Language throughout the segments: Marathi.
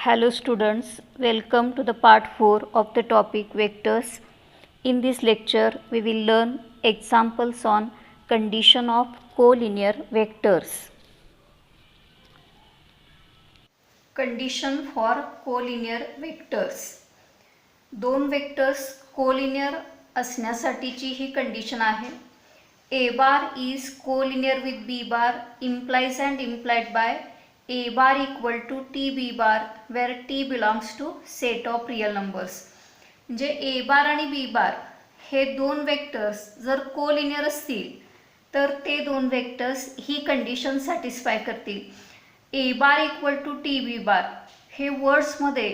Hello students, welcome to the part 4 of the topic vectors. In this lecture, we will learn examples on condition of collinear vectors. Condition for collinear vectors. दोन वेक्टर्स कोलिनियर असण्यासाठीची ही कंडिशन आहे. A bar is collinear with B bar implies and implied by A bar equal to T B bar where T belongs to set of real numbers. म्हणजे A bar आणि B bar हे दोन वेक्टर्स जर कोलिनियर असतील तर ते दोन वेक्टर्स ही कंडिशन सॅटिस्फाय करतील. A bar equal to T B bar हे वर्ड्समध्ये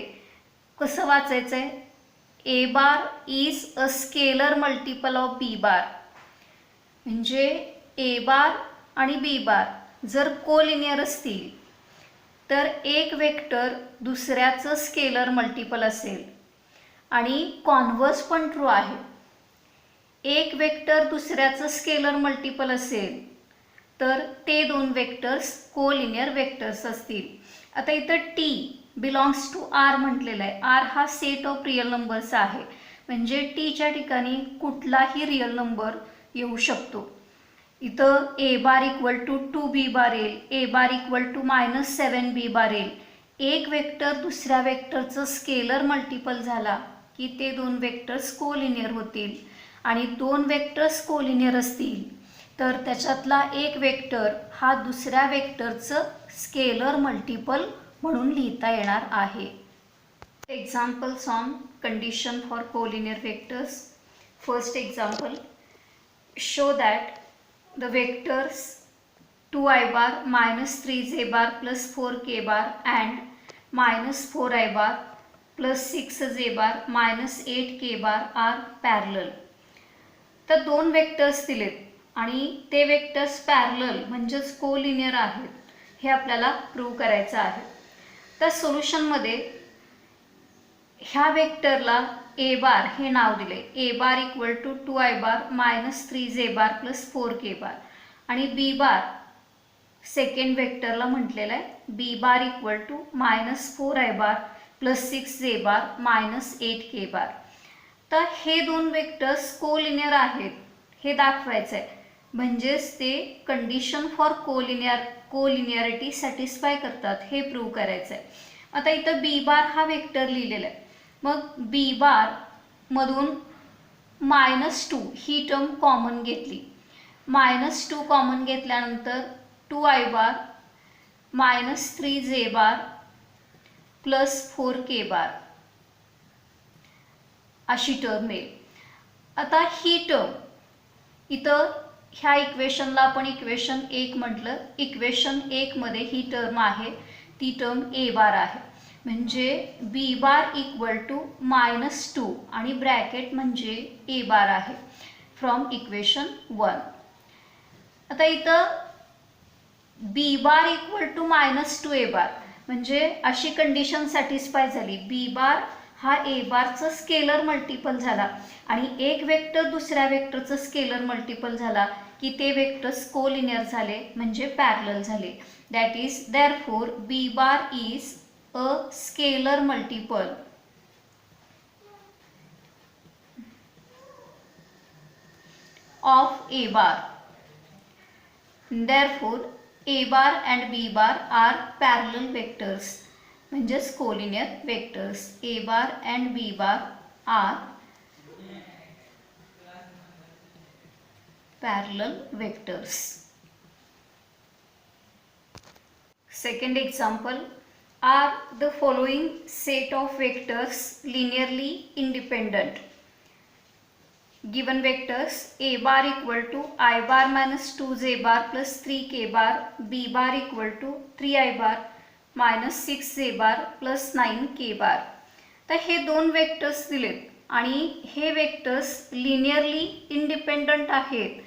कसं वाचायचं आहे? A bar is a scalar multiple of B bar. म्हणजे A बार आणि B बार जर कोलिनियर असतील तर एक वेक्टर दुसऱ्याचं स्केलर मल्टिपल असेल आणि कॉन्व्हर्स पण ट्रू आहे. एक वेक्टर दुसऱ्याचं स्केलर मल्टिपल असेल तर ते दोन वेक्टर्स कोलिनियर वेक्टर्स असतील. आता इथं T बिलॉंग्स टू R म्हटलेलं आहे. R हा सेट ऑफ रिअल नंबर्स आहे, म्हणजे Tच्या ठिकाणी कुठलाही रिअल नंबर येऊ शकतो. इथं A bar equal to 2B bar येईल, A bar equal to -7B bar येईल. एक वेक्टर दुसऱ्या वेक्टरचं स्केलर मल्टिपल झाला की ते दोन वेक्टर्स कोलिनियर होतील आणि दोन वेक्टर्स कोलिनियर असतील तर त्याच्यातला एक वेक्टर हा दुसऱ्या वेक्टरचं स्केलर मल्टिपल म्हणून लिहिता येणार आहे. Examples on condition for collinear vectors. First example, show that the vectors 2i bar -3j bar plus 4k bar and -4i bar plus 6j bar -8k bar are parallel. तर दोन वेक्टर्स दिलेत आणि ते वेक्टर्स पॅरलल म्हणजेच कोलिनियर आहेत हे आपल्याला प्रूव्ह करायचं आहे. तर सोल्युशनमध्ये ह्या वेक्टरला A बार हे नाव दिले. A bar equal to 2i bar -3j bar plus 4k bar आणि B बार सेकंड वेक्टरला म्हटलेलं आहे B bar equal to -4i bar plus 6j bar -8k bar. तर हे दोन वेक्टर्स कोलिनियर आहेत हे दाखवायचं आहे, म्हणजेच ते कंडिशन फॉर कोलिनियरिटी सॅटिस्फाय करतात हे प्रूव्ह करायचं आहे. आता इथं B बार हा वेक्टर लिहिलेला आहे. मग B बार मधून -2 ही टर्म कॉमन घेतली. -2 कॉमन घेतल्यानंतर 2i bar -3j bar plus 4k बार अशी टर्म येईल. आता ही टर्म इथं ह्या इक्वेशनला आपण इक्वेशन 1 म्हटलं. इक्वेशन 1 मध्ये ही टर्म आहे, ती टर्म A बार आहे. म्हणजे B बार इक्वल टू -2 आणि ब्रॅकेट म्हणजे A बार आहे फ्रॉम इक्वेशन 1. आता इथं B bar equal to -2A bar म्हणजे अशी कंडिशन सॅटिस्फाय झाली. B बार हा A बारचं स्केलर मल्टिपल झाला आणि एक वेक्टर दुसऱ्या वेक्टरचं स्केलर मल्टिपल झाला की ते वेक्टर्स कोलिनियर झाले म्हणजे पॅरलल झाले. That is therefore B bar is a scalar multiple of A bar. Therefore A bar and B bar are parallel vectors, म्हणजेच collinear vectors. A bar and B bar are parallel vectors. Second example, are the following set of vectors linearly independent? Given vectors A bar equal to I bar -2j bar plus 3k bar, B bar equal to 3i bar -6j bar plus 9k bar. तर हे दोन वेक्टर्स दिलेत आणि हे वेक्टर्स लिनियरली इंडिपेंडंट आहेत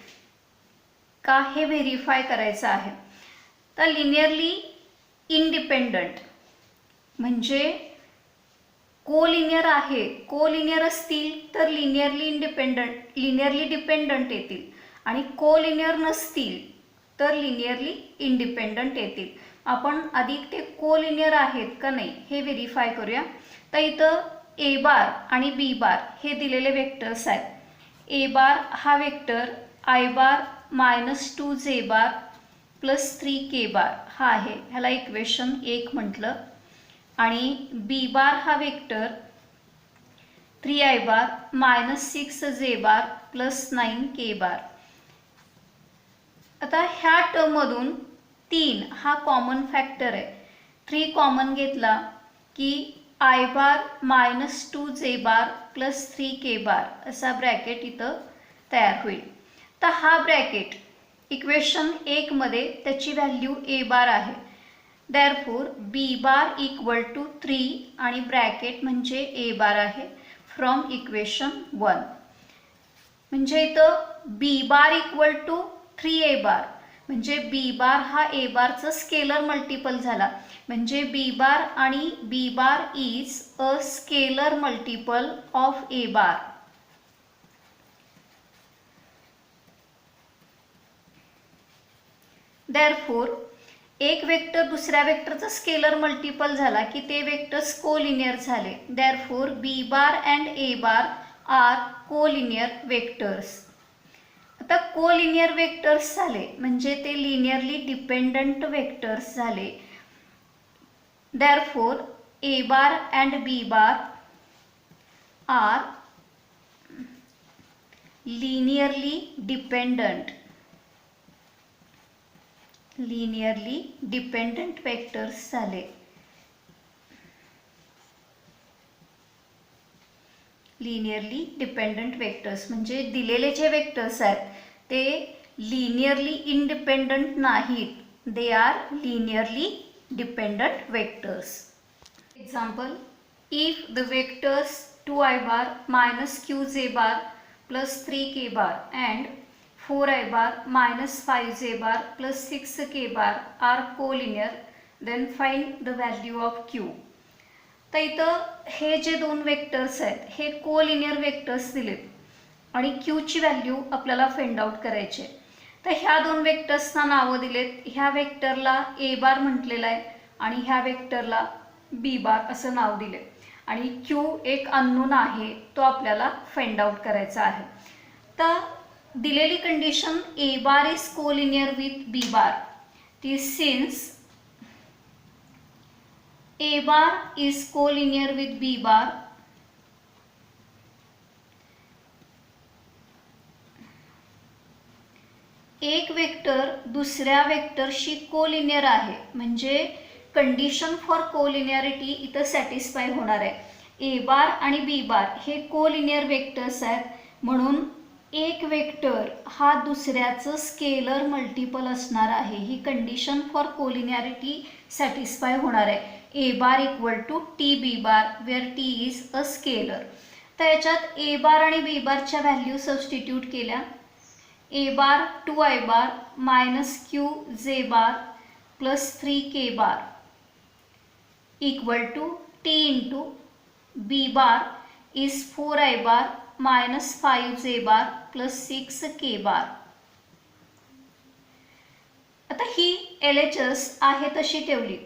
का हे व्हेरीफाय करायचं आहे. तर लिनियरली इंडिपेंडंट म्हणजे कोलिनियर आहे. कोलिनियर असतील तर लिनियरली डिपेंडंट येतील आणि कोलिनियर नसतील तर लिनियरली इंडिपेंडंट येतील. आपण आधी ते कोलिनियर आहेत का नाही हे व्हेरीफाय करूया. तर इथं ए बार आणि बी बार हे दिलेले वेक्टर्स आहेत. ए बार हा vector I bar -2 bar plus 3 बार हा आहे, ह्याला इक्वेशन 1 म्हटलं. आणि बी बार हा वेक्टर 3 बार -6 बार प्लस 9 बार. आता ह्या टर्ममधून 3 हा कॉमन फॅक्टर आहे. 3 कॉमन घेतला की आय बार -2 बार प्लस 3 बार असा ब्रॅकेट इथं तयार होईल. तर हा ब्रॅकेट इक्वेशन 1 मध्ये त्याची व्हॅल्यू ए बार आहे. Therefore B bar equal to 3 आणि ब्रॅकेट म्हणजे ए बार आहे फ्रॉम इक्वेशन 1. म्हणजे इथं बी बार इक्वल टू 3 ए बार म्हणजे बी बार हा ए बारचा स्केलर मल्टिपल झाला. म्हणजे बी बार आणि B bar is a scalar multiple of A bar. Therefore एक वेक्टर दुसऱ्या वेक्टरचा स्केलर मल्टिपल झाला की ते वेक्टर्स कोलिनियर झाले. Therefore B bar and A bar are collinear vectors. आता कोलिनियर वेक्टर्स झाले म्हणजे ते लिनियरली डिपेंडंट वेक्टर्स झाले. Therefore A bar and B bar are linearly dependent vectors झाले. लिनियरली डिपेंडंट वेक्टर्स म्हणजे दिलेले जे वेक्टर्स आहेत ते लिनियरली इंडिपेंडंट नाहीत, they R linearly dependent vectors. Example, if the vectors 2i bar -qj bar plus 3k bar and 4i bar -5j bar plus 6k bar are collinear, then find the value of q. तर इथं हे जे दोन वेक्टर्स आहेत हे कोलिनियर वेक्टर्स दिलेत आणि क्यूची व्हॅल्यू आपल्याला फाइंड आउट करायची आहे. तर ह्या दोन वेक्टर्सना नावं दिलेत. ह्या वेक्टरला ए बार म्हटलेलं आहे आणि ह्या वेक्टरला बी बार असं नाव दिले आणि क्यू एक अननोन आहे, तो आपल्याला फाइंड आउट करायचा आहे. तर दिलेली condition A bar is collinear with B bar. ती since A bar is collinear with B bar, एक वेक्टर दुसऱ्या वेक्टरशी कोलिनियर आहे म्हणजे कंडिशन फॉर कोलिनियरिटी इथं सॅटिस्फाय होणार आहे. ए बार आणि बी बार हे कोलिनियर वेक्टर्स आहेत म्हणून एक वेक्टर हा दुसऱ्याचं स्केलर मल्टिपल असणार आहे. ही कंडिशन फॉर कोलिनियरिटी सॅटिस्फाय होणार आहे. A bar equal to T B bar where T is a scalar. तर याच्यात ए बार आणि बी बारच्या व्हॅल्यू सबस्टिट्यूट केल्या. A bar 2i bar -qj bar plus 3k bar equal to T into B bar is 4i bar -5j bar plus 6k bar. आता ही LHS आहे तशी ठेवली.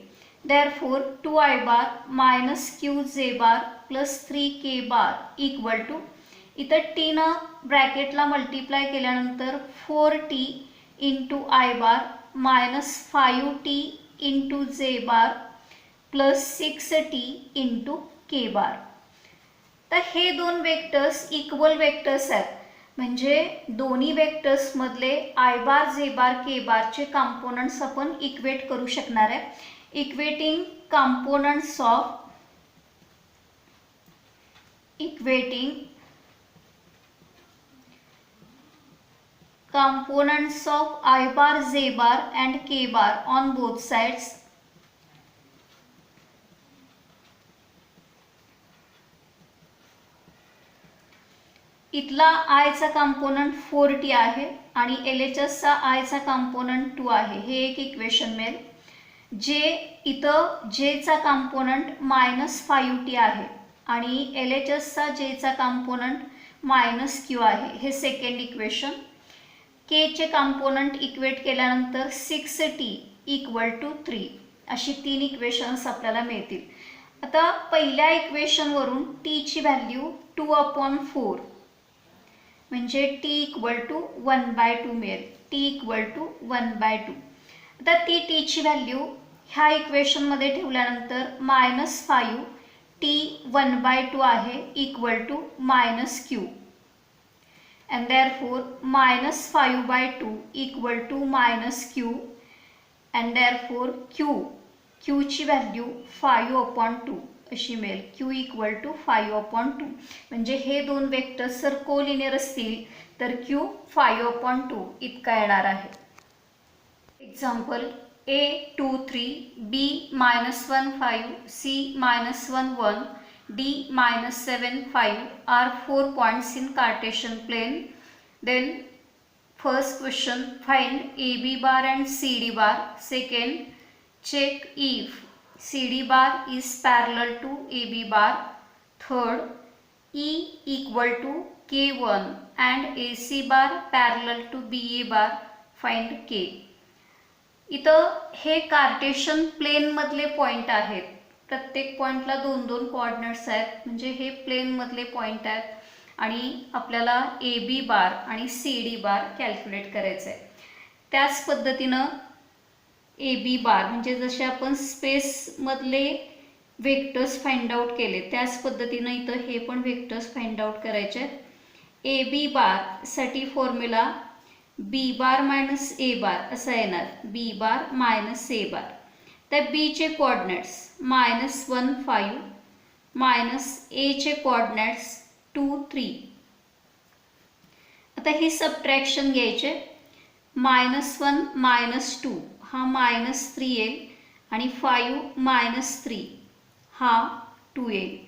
Therefore 2i bar -qj bar plus 3k bar equal to इथं टीनं ब्रॅकेटला मल्टिप्लाय केल्यानंतर 4t into I bar -5t into जे बार प्लस 6t इंटू के बार. तर हे दोन वेक्टर्स इक्वल वेक्टर्स आहेत म्हणजे दोन्ही वेक्टर्समधले आय बार जे बार के बारचे कॉम्पोनंट्स आपण इक्वेट करू शकणार आहे. Equating components of I bar, J bar and K bar on both sides. इथला I चा कॉम्पोनंट 4t आहे आणि LHS चा I चा कॉम्पोनंट 2 आहे. हे एक इक्वेशन मिळेल. जे इथं J चा कॉम्पोनंट -5t आहे आणि LHS चा J चा कॉम्पोनंट -q आहे. हे सेकंड इक्वेशन. K चे कॉम्पोनंट इक्वेट केल्यानंतर 6t इक्वल टू 3 अशी 3 इक्वेशन्स आपल्याला मिळतील. आता पहिल्या इक्वेशनवरून टीची व्हॅल्यू 2/4 म्हणजे टी इक्वल टू 1/2 मिळेल. T equal to 1/2. आता ती टीची व्हॅल्यू ह्या इक्वेशनमध्ये ठेवल्यानंतर -5 टी 1/2 आहे equal to -q. And therefore -5/2 equal to -q, and therefore q ची व्हॅल्यू 5/2 अशी मिळेल. q इक्वल टू 5/2 म्हणजे हे दोन वेक्टर्स जर कोलिनियर असतील तर q 5/2 इतका येणार आहे. Example a 2 3 b -1 5 c -1 1 D -7 5 are 4 points in Cartesian plane. Then first question, find AB bar and CD bar. Second, check if CD bar is parallel to AB bar. Third, E equal to K1 and AC bar parallel to BA bar. Find K. इथं हे कार्टेशियन प्लेन मधले पॉइंट आहेत. प्रत्येक पॉइंटला 2-2 कोऑर्डिनेट्स आहेत म्हणजे हे प्लेन मधले पॉइंट आहेत आणि आपल्याला ए बी बार आणि सी डी बार कॅल्क्युलेट करायचं आहे. त्याच पद्धतीनं ए बी बार म्हणजे जसे आपण स्पेसमधले वेक्टर्स फाइंड आउट केले त्याच पद्धतीनं इथं हे पण वेक्टर्स फाइंड आउट करायचे आहेत. ए बी बारसाठी फॉर्म्युला बी बार मायनस ए बार असा येणार. बी बार मायनस ए बार. तर बीचे कोऑर्डिनेट्स -1 5 मायनस एचे कोऑर्डिनेट्स 2 3. आता ही सबट्रॅक्शन घ्यायचे. -1 -2 हा -3 येईल आणि 5 -3 हा 2 येईल.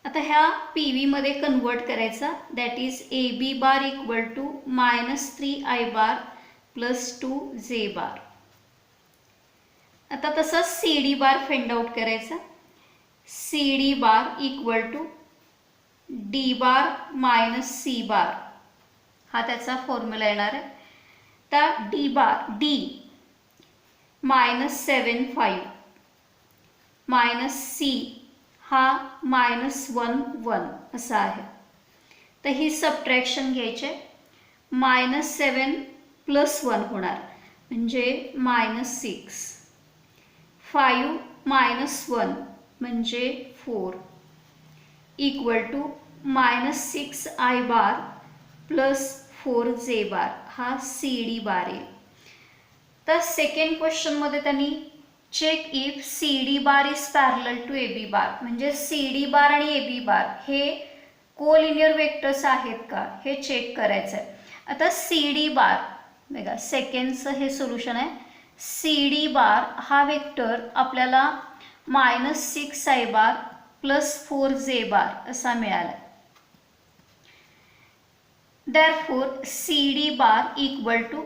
आता ह्या पी व्हीमध्ये कन्वर्ट करायचा. That is A B bar equal to -3i bar plus 2j bar. आता तसा C D bar find out करायचा. C D bar equal to D bar minus C bar हा त्याचा फॉर्म्युला येणार आहे. तर D bar D -7 5 minus C हा -1 1 असा आहे. तर ही सबट्रॅक्शन घ्यायचे. -7 + 1 होणार म्हणजे -6. 5 - 1 म्हणजे 4 equal to -6i bar plus 4j bar हा सी डी बार येईल. तर सेकंड क्वेश्चनमध्ये त्यांनी check if C D bar is parallel to A B bar म्हणजे सी डी बार आणि ए बी बार हे कोलिनियर वेक्टर्स आहेत का हे चेक करायचं आहे. आता सी डी बार बघा सेकंडचं हे सोल्युशन आहे. सी डी बार हा वेक्टर आपल्याला -6i bar plus 4j bar असा मिळाला. Therefore C D bar equal to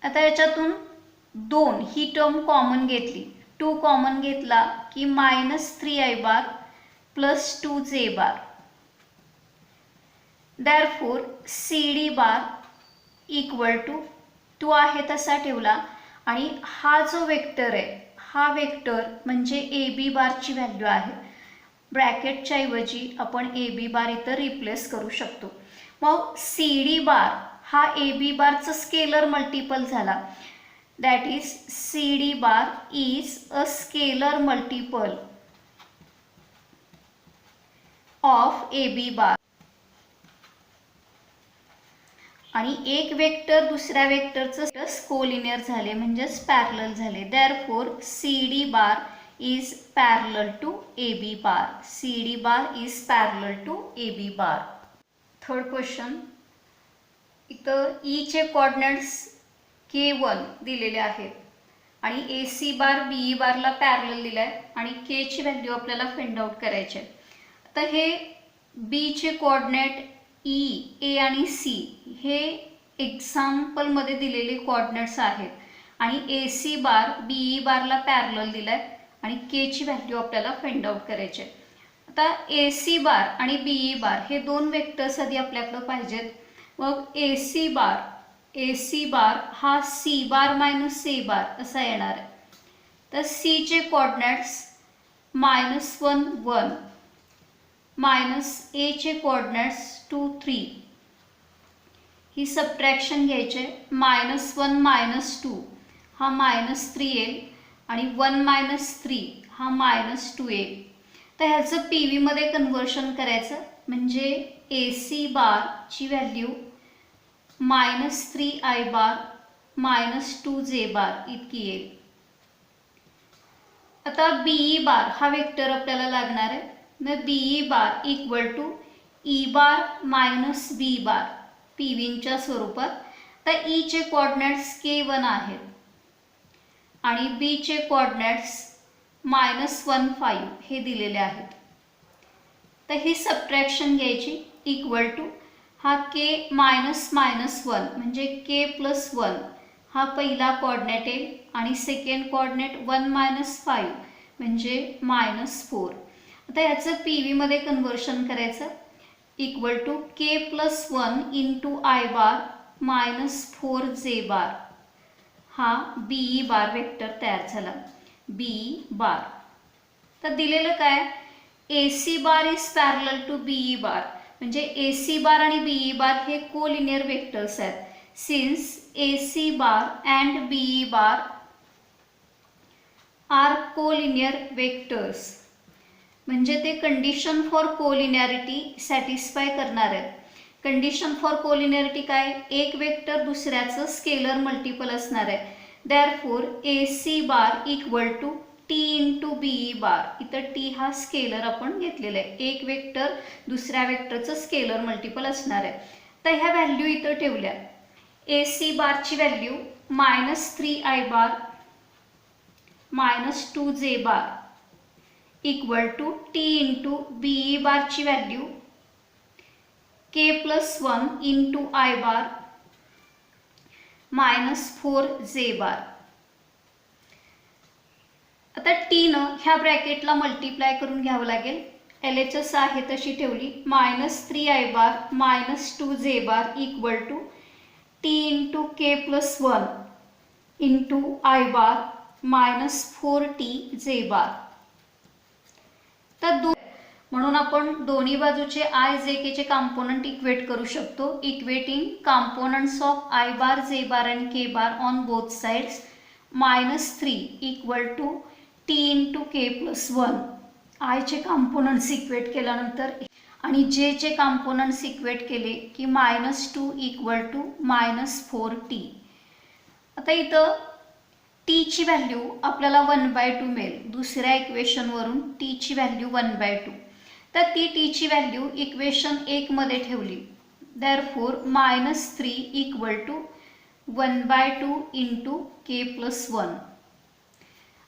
आता याच्यातून 2 ही टर्म कॉमन घेतली 2 कॉमन घेतला की -3i bar plus 2j bar. Therefore C D bar equal to 2 आहे तसा ठेवला आणि हा जो वेक्टर आहे हा वेक्टर म्हणजे ए बी बारची व्हॅल्यू आहे. ब्रॅकेटच्या ऐवजी आपण ए बी बार इथं रिप्लेस करू शकतो. मग सी डी बार हा ए बी बारचा स्केलर मल्टिपल झाला. That is C D bar is a scalar multiple of A B bar. आणि एक वेक्टर दुसऱ्या वेक्टरचं कोलिनियर झाले म्हणजेच पॅरलल झाले. Therefore C D bar is parallel to A B bar. C D bar is parallel to A B bar. Third question इथं ईचे कोऑर्डिनेट्स K1 दिलेले आहेत आणि A C bar B E बारला पॅरलल दिला आहे आणि केची व्हॅल्यू आपल्याला फाइंड आउट करायची आहे. आता हे बीचे कोऑर्डिनेट ई ए आणि सी हे एक्झाम्पलमध्ये दिलेले कोऑर्डिनेट्स आहेत आणि A C bar B E बारला पॅरलल दिला आहे आणि केची व्हॅल्यू आपल्याला फाइंड आउट करायची आहे. आता ए सी बार आणि बी ई बार हे दोन वेक्टर्स आधी आपल्याकडं पाहिजेत. मग ए सी बार हा सी बार मायनस सी बार असा येणार आहे. तर सी चे कोऑर्डिनेट्स -1 1, मायनस ए चे कोऑर्डिनेट्स 2 3. ही सबट्रॅक्शन घ्यायचे. -1 -2 हा -3 येईल आणि 1 - 3 हा -2 येईल. तर ह्याचं पी व्हीमध्ये कन्व्हर्शन करायचं म्हणजे ए सी बारची व्हॅल्यू -3i बार -2j बार इतकी येईल. आता बीई बार हा वेक्टर आपल्याला लागणार आहे. मग BE bar equal to E bar minus B bar P व्हीच्या स्वरूपात. तर ई चे कोऑर्डिनेट्स K1 आहेत आणि बी चे कोऑर्डिनेट्स -1 5 हे दिलेले आहेत. तर ही सबट्रॅक्शन घ्यायची इक्वल टू हा K -1 म्हणजे K+1 हा पहिला कोऑर्डिनेट येईल आणि सेकंड कोऑर्डिनेट 1 - 5 म्हणजे -4. आता याचं पी व्हीमध्ये कन्व्हर्शन करायचं equal to K+1 into I bar -4j bar हा बीई बार वेक्टर तयार झाला. BE bar. तर दिलेलं काय A C bar is parallel to BE bar म्हणजे ए सी बार आणि बीई बार हे कोलिनियर वेक्टर्स आहेत. Since A C bar and BE bar are collinear vectors म्हणजे ते कंडिशन फॉर कोलिनियरिटी सॅटिस्फाय करणार आहेत. कंडिशन फॉर कोलिनियरिटी काय एक वेक्टर दुसऱ्याचं स्केलर मल्टिपल असणार आहे. Therefore A C bar equal to T into BE bar. इथं टी हा स्केलर आपण घेतलेला आहे. एक वेक्टर दुसऱ्या वेक्टरचं स्केलर मल्टिपल असणार आहे. तर ह्या व्हॅल्यू इथं ठेवल्या. ए सी बारची value -3i bar -2j bar equal to T into BE बारची value K+1 into I bar -4j bar. आता टीनं ह्या ब्रॅकेटला मल्टिप्लाय करून घ्यावं लागेल. LHS आहे तशी ठेवली. -3i bar -2j bar equal to T into K+1 into I bar -4tj bar. तर म्हणून आपण दोन्ही बाजूचे आय जे के चे कॉम्पोनंट इक्वेट करू शकतो. Equating components of I bar J bar and K bar on both sides -3 equal to T into K+1. आयचे कॉम्पोनंट्स इक्वेट केल्यानंतर आणि जे चे कॉम्पोनंट्स इक्वेट केले की -2 इक्वल टू -4t. आता इथं टीची व्हॅल्यू आपल्याला 1/2 मिळेल. दुसऱ्या इक्वेशनवरून टीची व्हॅल्यू 1/2. तर ती टीची व्हॅल्यू इक्वेशन 1 मध्ये ठेवली. Therefore -3 equal to 1/2 into K+1.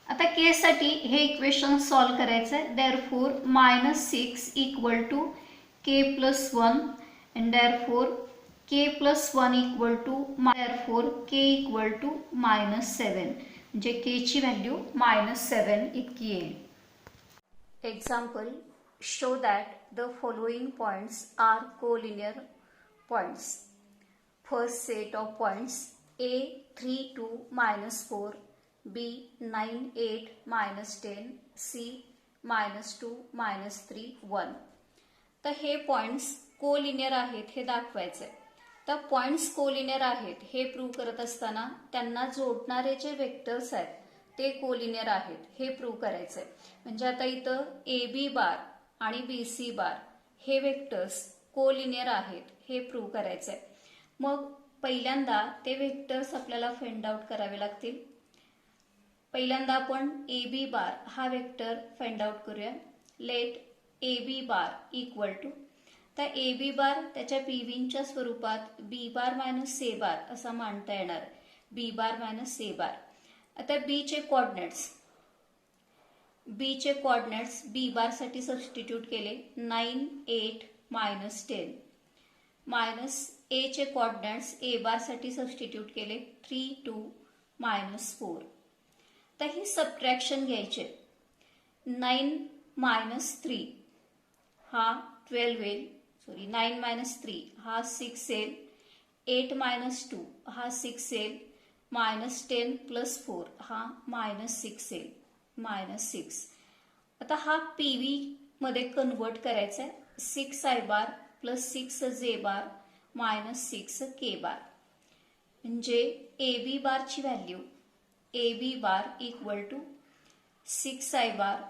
आता केसाठी हे इक्वेशन सॉल्व करायचं आहे. Therefore -6 equal to K+1 and therefore K+1 equal to therefore K equal to -7 म्हणजे K ची व्हॅल्यू -7 इतकी येईल. Example show that the following points are collinear points. First set of points A 3 2 -4, B 9 8 -10, C -2 -3 1. तर हे पॉइंट्स कोलिनियर आहेत हे दाखवायचे. तर पॉइंट्स कोलिनियर आहेत हे प्रूव्ह करत असताना त्यांना जोडणारे जे वेक्टर्स आहेत ते कोलिनियर आहेत हे प्रूव्ह करायचे. म्हणजे आता इथं ए बी बार आणि बी सी बार हे वेक्टर्स कोलिनियर आहेत हे प्रूव्ह करायचे. मग पहिल्यांदा ते वेक्टर्स आपल्याला फाइंड आउट करावे लागतील. पहिल्यांदा आपण ए बी बार हा वेक्टर फाइंड आउट करूया. Let A B bar equal to तर ए बी बार त्याच्या पी व्हीच्या स्वरूपात बी बार मायनस ए बार असा मांडता येणार. बी बार मायनस ए बार. आता बी चे कोऑर्डिनेट्स बी बार साठी सबस्टिट्यूट केले 9 8 -10 मायनस ए चे कोऑर्डिनेट्स ए बार साठी सबस्टिट्यूट केले 3 2 -4. तर ही सबट्रॅक्शन घ्यायचे. 9 -3 हा 12 येईल. 9 -3 हा 6 येईल. 8 -2 हा 6 येईल. -10 + 4 हा -6 येईल. -6. आता हा पी व्हीमध्ये कन्वर्ट करायचा आहे. 6i bar plus 6j bar minus 6k बार. म्हणजे ए बी बारची value A B bar equal to 6i bar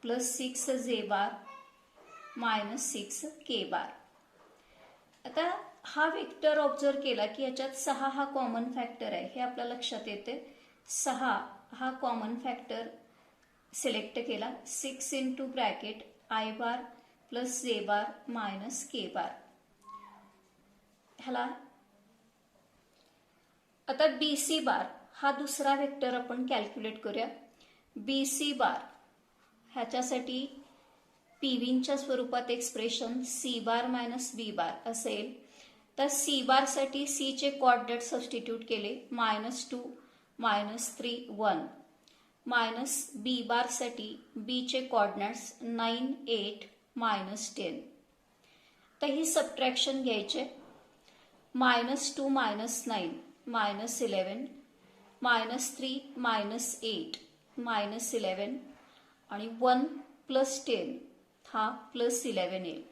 plus 6j bar minus 6k bar. आता हा वेक्टर ऑब्झर्व केला की याच्यात 6 हा कॉमन फॅक्टर आहे हे आपल्या लक्षात येते. 6 हा कॉमन फॅक्टर सिलेक्ट केला. 6 into bracket I bar plus जे बार मायनस के बार. ह्याला आता बी सी बार हा दुसरा वेक्टर आपण कॅल्क्युलेट करूया. बी सी बार ह्याच्यासाठी पी व्हीच्या स्वरूपात expression C bar minus B bar असेल. तर सी बारसाठी सीचे कोऑर्डिनेट सबस्टिट्यूट केले -2 -3 1 मायनस बी बारसाठी बीचे कोऑर्डिनेट्स 9 8 -10. तर ही सबट्रॅक्शन घ्यायचे. -2 -9 -11 -3 -8 -11 आणि 1 + 10 हा +11 येईल.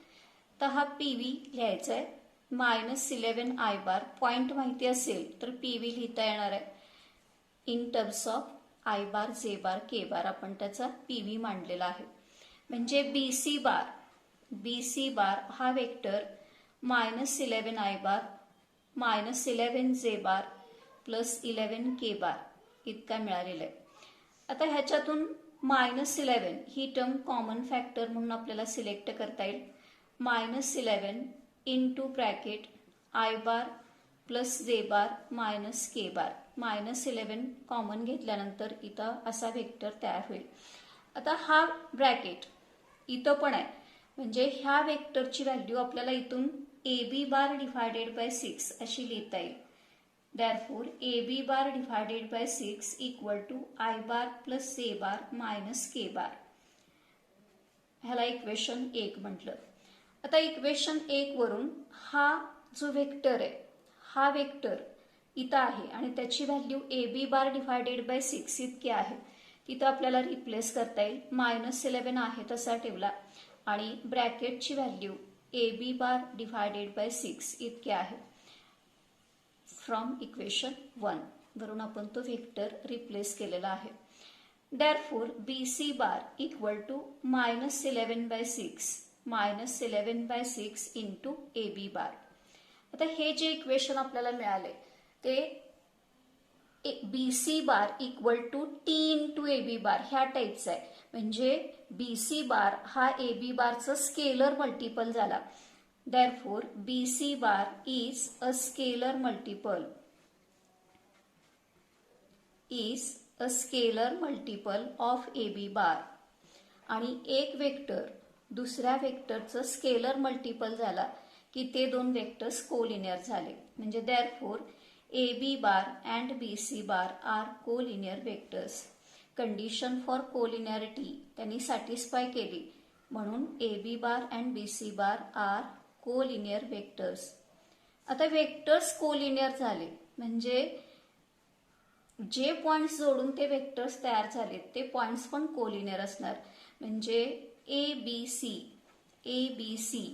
तर हा पी व्ही लिहायचा आहे. -11i बार पॉईंट माहिती असेल तर पी व्ही लिहिता येणार आहे in terms of I bar J बार के बार. आपण त्याचा पी व्ही मांडलेला आहे. म्हणजे बी सी बार हा वेक्टर -11i बार -11j बार प्लस 11k बार इतका मिळालेला आहे. आता ह्याच्यातून -11 ही टर्म कॉमन फॅक्टर म्हणून आपल्याला सिलेक्ट करता येईल. -11 into bracket I bar plus जे बार मायनस के बार. -11 कॉमन घेतल्यानंतर इथं असा वेक्टर तयार होईल. आता हा ब्रॅकेट इथं पण आहे म्हणजे ह्या वेक्टरची व्हॅल्यू आपल्याला इथून ए बी बार डिवायडेड बाय 6 अशी लिहिता येईल. Therefore, AB bar divided by 6 equal to I bar plus C bar minus K bar. ह्याला इक्वेशन 1 म्हटलं. आता इक्वेशन 1 वरून हा जो वेक्टर आहे हा वेक्टर इथं आहे आणि त्याची value A B bar divided by 6 इतकी आहे. तिथं आपल्याला रिप्लेस करता येईल. -11 आहे तसा ठेवला आणि ब्रॅकेटची value A B bar divided by 6 इतकी आहे. फ्रॉम इक्वेशन 1 वरून आपण तो वेक्टर रिप्लेस केलेला आहे. Therefore, BC bar equal to -11/6 -11/6 into AB bar. आता हे जे इक्वेशन आपल्याला मिळाले ते BC bar equal to T into AB bar ह्या टाईपचं आहे. म्हणजे BC बार हा AB बारचं स्केलर मल्टिपल झाला. Therefore, BC bar is a scalar multiple of AB bar. आणि एक वेक्टर दुसऱ्या वेक्टरचं स्केलर मल्टिपल झाला की ते दोन वेक्टर्स कोलिनियर झाले. म्हणजे therefore AB bar and BC bar are collinear vectors. Condition for collinearity त्यांनी सॅटिस्फाय केली म्हणून AB bar and BC bar are collinear vectors. आता वेक्टर्स कोलिनियर झाले म्हणजे जे पॉइंट्स जोडून ते वेक्टर्स तयार झाले ते पॉइंट्स पण कोलिनियर असणार. म्हणजे A B C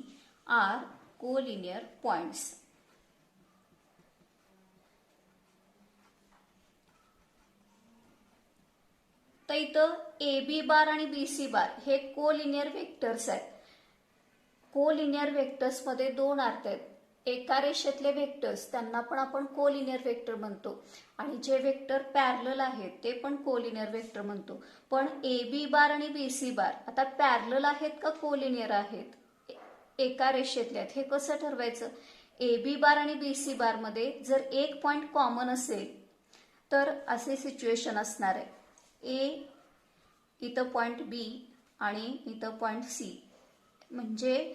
are collinear points. तर इथं ए बी बार आणि बी सी बार हे कोलिनियर वेक्टर्स आहेत. कोलिनियर वेक्टर्समध्ये दोन अर्थ आहेत. एका रेषेतले वेक्टर्स त्यांना पण आपण कोलिनियर वेक्टर म्हणतो आणि जे वेक्टर पॅरलल आहेत ते पण कोलिनियर वेक्टर म्हणतो. पण ए बी बार आणि बी सी बार आता पॅरलल आहेत का कोलिनियर आहेत, एका रेषेतले आहेत, हे कसं ठरवायचं? ए बी बार आणि बी सी बार मध्ये जर एक पॉइंट कॉमन असेल तर असे सिच्युएशन असणार आहे. ए इथं पॉइंट बी आणि इथं पॉइंट सी. म्हणजे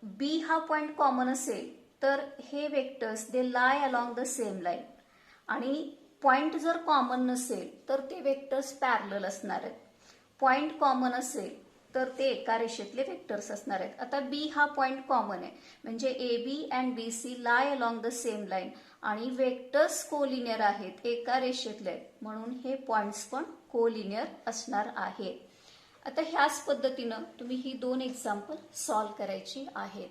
बी हा पॉइंट कॉमन असेल तर हे vectors they lie along the same line. आणि पॉइंट जर कॉमन नसेल तर ते वेक्टर्स पॅरलल असणार आहेत. पॉइंट कॉमन असेल तर ते एका रेषेतले वेक्टर्स असणार आहेत. आता बी हा पॉइंट कॉमन आहे, म्हणजे A B and B C lie along the same line आणि वेक्टर्स कोलिनियर आहेत, एका रेषेतले आहेत, म्हणून हे पॉइंट्स पण कोलिनियर असणार आहेत. आता ह्याच पद्धतीनं तुम्ही ही 2 एक्झाम्पल सॉल्व्ह करायची आहेत.